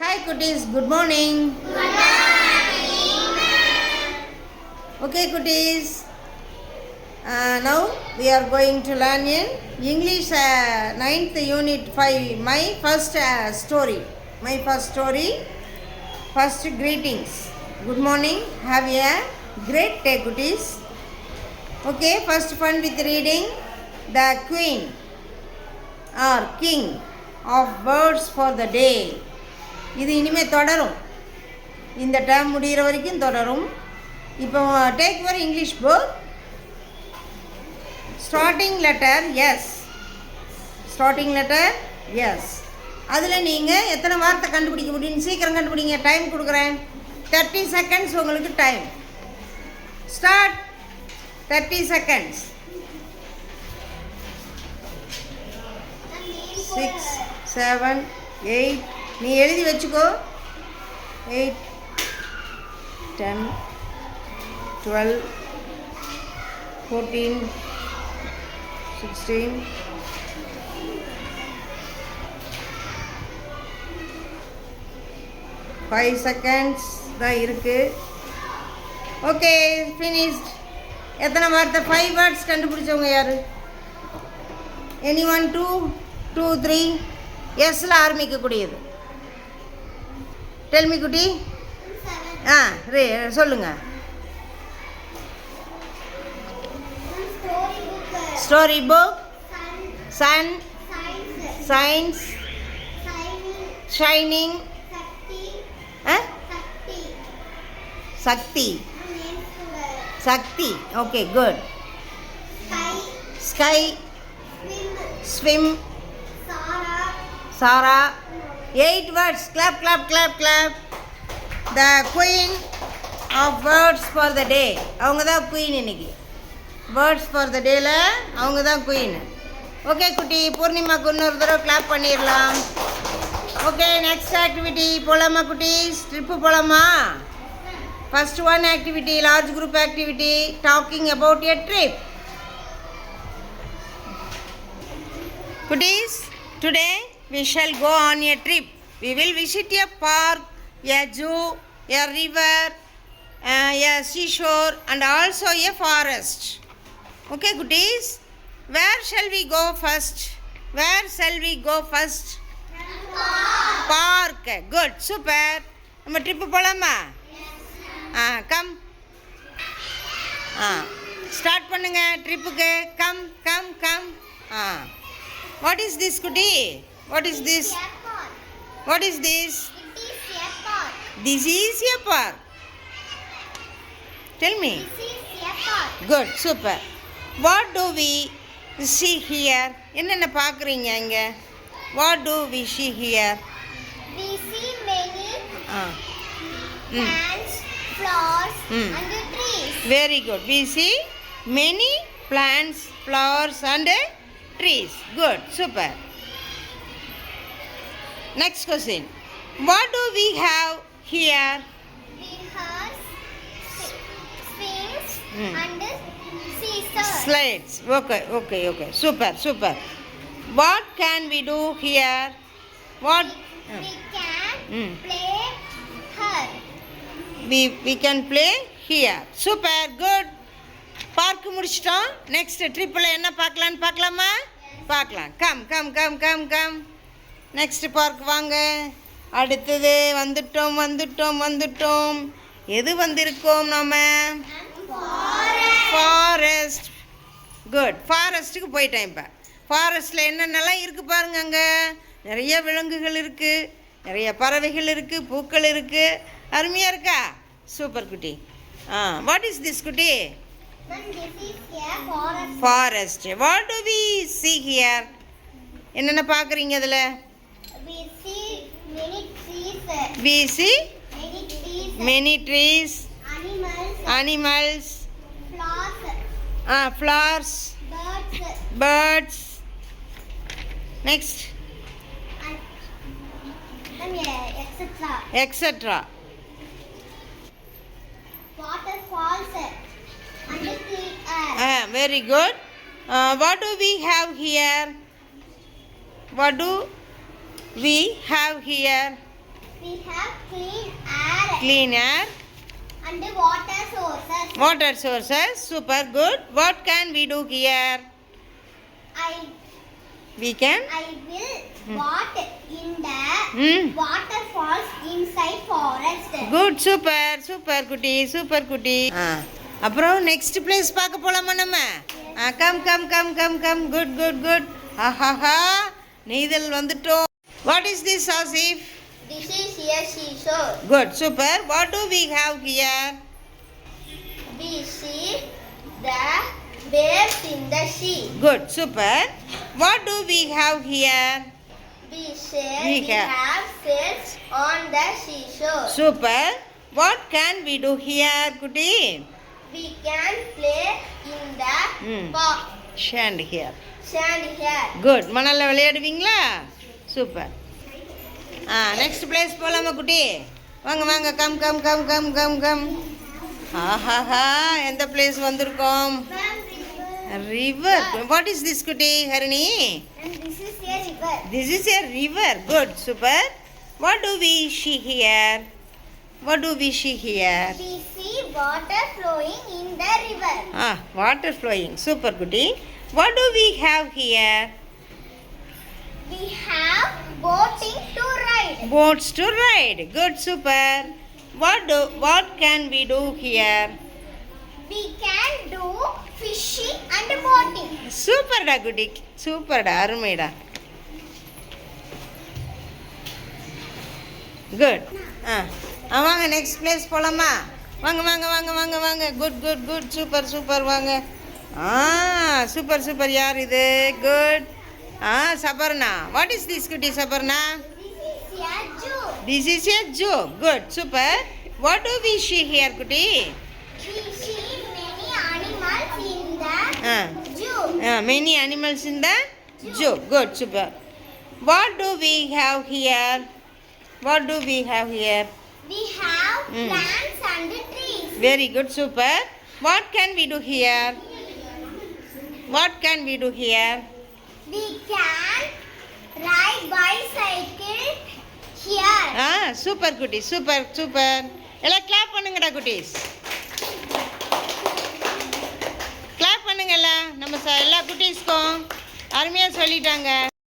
Hi cuties, good morning. Good morning. Okay cuties, now we are going to learn in English 9th unit 5, my first story. First greetings. Good morning, have a great day cuties. Okay, first fun with reading. The queen or king of birds for the day. இது இனிமேல் தொடரும், இந்த term முடிகிற வரைக்கும் தொடரும். இப்போ take your English book. Starting letter S. அதில் நீங்கள் எத்தனை வார்த்தை கண்டுபிடிக்க முடியும்னு சீக்கிரம் கண்டுபிடிங்க. டைம் கொடுக்குறேன், 30 seconds உங்களுக்கு டைம். ஸ்டார்ட். 30 seconds. 6 7 8. நீ எழுதி வச்சுக்கோ. 8 10 12 14 16 5 seconds தான் இருக்குது. Okay, finished. எத்தனை வார்த்தை? 5 words கண்டுபிடிச்சவங்க யார்? anyone? 2 3 எஸ்ல ஆரம்பிக்கக்கூடியது. டெல்மி குட்டி. சொல்லுங்க. Story book, sun, science, shining, Shakti. Okay, good. Sky, swim, Sara. 8 words. Clap. The queen of birds for the day. அவங்க தான் குயின் இன்னைக்கு. பேர்ட்ஸ் ஃபார் த டேல அவங்க தான் குயின். ஓகே குட்டி, பூர்ணிமாக்கு இன்னொரு தடவை கிளாப் பண்ணிடலாம். ஓகே, நெக்ஸ்ட் ஆக்டிவிட்டி போகலாமா குட்டீஸ்? ட்ரிப்பு போகலாமா? First one activity, large group activity, talking about a trip. குட்டீஸ், today we shall go on a trip. We will visit a park, a zoo, a river, a seashore and also a forest. Okay goodies, where shall we go first? Park. Good, super. நம்ம trip போகலாமா? Come. Start பண்ணுங்க ட்ரிப்புக்கு. Come. What is this goodie? What is this? It is a park. This is a park. Tell me. This is a park. Good, super. What do we see here? என்னென்ன பார்க்குறீங்க இங்கே? What do we see here? We see many plants, flowers and trees. Very good. We see many plants, flowers and trees. Good, super. Next question. What do we have here? We have swings and scissors. Slides. Okay. Super. What can we do here? What? We can play here. We can play here. Super, good. Park முடிச்சிட்டோம். Next ட்ரிப்பில் என்ன பார்க்கலான்னு பார்க்கலாமா? பார்க்கலாம். Come. Next park வாங்க. அடுத்தது வந்துட்டோம். எது வந்திருக்கோம் நம்ம? ஃபாரஸ்ட். குட், ஃபாரஸ்ட்டுக்கு போயிட்டேன். இப்போ ஃபாரஸ்ட்டில் என்னென்னலாம் இருக்குது பாருங்க. அங்கே நிறைய விலங்குகள் இருக்குது, நிறைய பறவைகள் இருக்குது, பூக்கள் இருக்குது. அருமையாக இருக்கா? சூப்பர் குட்டி. வாட் இஸ் திஸ் குட்டி? Forest. What do we see here? என்னென்ன பார்க்குறீங்க அதில்? We see many trees. We see many trees. Animals. Flowers. Birds. Next etc. Extra. Waterfalls and clean air. Very good. What do we have here? What do we have here? We have clean air Clean air. and water sources. Water sources. Super good. What can we do here? We can. I will walk in the Hmm. waterfalls inside forest. Good. Super. Super குட்டி. Super குட்டி. அப்புறம் next place பார்க்க போலாமா நம்ம? Come come come come come. Good good good. ஆஹாஹா நெய்தல் வந்துட்டோம். What is this, Asif? This is a seashore. Good. Super. What do we have here? We see the waves in the sea. Good. Super. What do we have here? We say We we have- have sails on the seashore. Super. What can we do here, குட்டி? We can play in the park. Sand here. Sand here. Good. மணல்ல விளையாடுவீங்களா? Super. Next place போலாமா குட்டி? வாங்க வாங்க come come come come come come. ஆஹாஹா எந்த place வந்திருக்கோம்? River. What is this குட்டி Harini? And this is a river. This is a river. Good. Super. What do we see here? What do we see here? We see water flowing in the river. Water flowing. Super குட்டி. What do we have here? We have boating to ride. Boats to ride. Good. Super. What can we do here? We can do fishing and boating. சூப்பர்டா குட்டி. சூப்பர்டா அருமைடா. Good. வாங்க next place போலாமா? வாங்க வாங்க வாங்க வாங்க வாங்க. Good good good. Super super வாங்க. Super super. யார் இது? Good. Saparna. What is this குட்டி Saparna? This is a zoo. This is a zoo. Good. Super. What do we see here குட்டி? We see many animals in the zoo. Many animals in the zoo. Good. Super. What do we have here? What do we have here? We have plants and trees. Very good. Super. What can we do here? What can we do here? We can ride bicycle here. Super குட்டி. Super super. எல்லாம் clap பண்ணுங்கடா குட்டீஸ். Clap பண்ணுங்க எல்லாம். நம்ம எல்லா குட்டீஸ்க்கும் அருமையாக சொல்லிட்டாங்க.